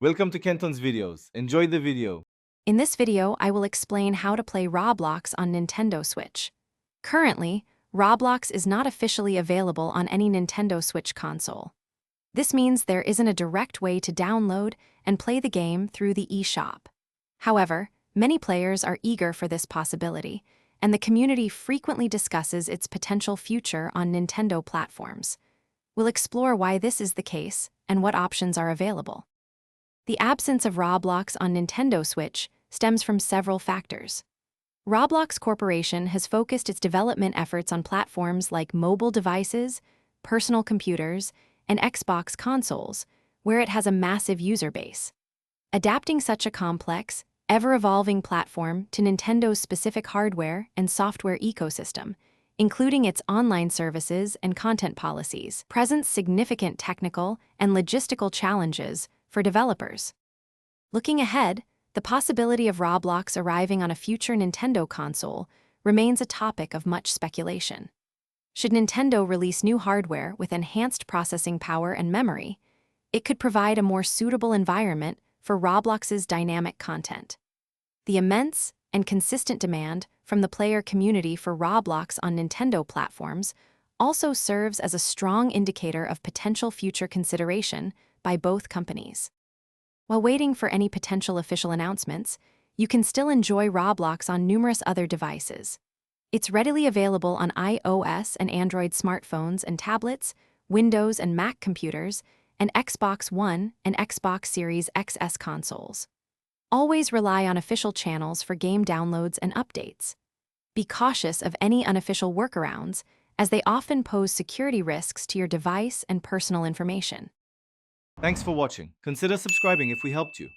Welcome to Kenton's videos. Enjoy the video. In this video, I will explain how to play Roblox on Nintendo Switch. Currently, Roblox is not officially available on any Nintendo Switch console. This means there isn't a direct way to download and play the game through the eShop. However, many players are eager for this possibility, and the community frequently discusses its potential future on Nintendo platforms. We'll explore why this is the case and what options are available. The absence of Roblox on Nintendo Switch stems from several factors. Roblox Corporation has focused its development efforts on platforms like mobile devices, personal computers, and Xbox consoles, where it has a massive user base. Adapting such a complex, ever-evolving platform to Nintendo's specific hardware and software ecosystem, including its online services and content policies, presents significant technical and logistical challenges for developers. Looking ahead, the possibility of Roblox arriving on a future Nintendo console remains a topic of much speculation. Should Nintendo release new hardware with enhanced processing power and memory, it could provide a more suitable environment for Roblox's dynamic content. The immense and consistent demand from the player community for Roblox on Nintendo platforms also serves as a strong indicator of potential future consideration by both companies. While waiting for any potential official announcements, you can still enjoy Roblox on numerous other devices. It's readily available on iOS and Android smartphones and tablets, Windows and Mac computers, and Xbox One and Xbox Series XS consoles. Always rely on official channels for game downloads and updates. Be cautious of any unofficial workarounds, as they often pose security risks to your device and personal information. Thanks for watching. Consider subscribing if we helped you.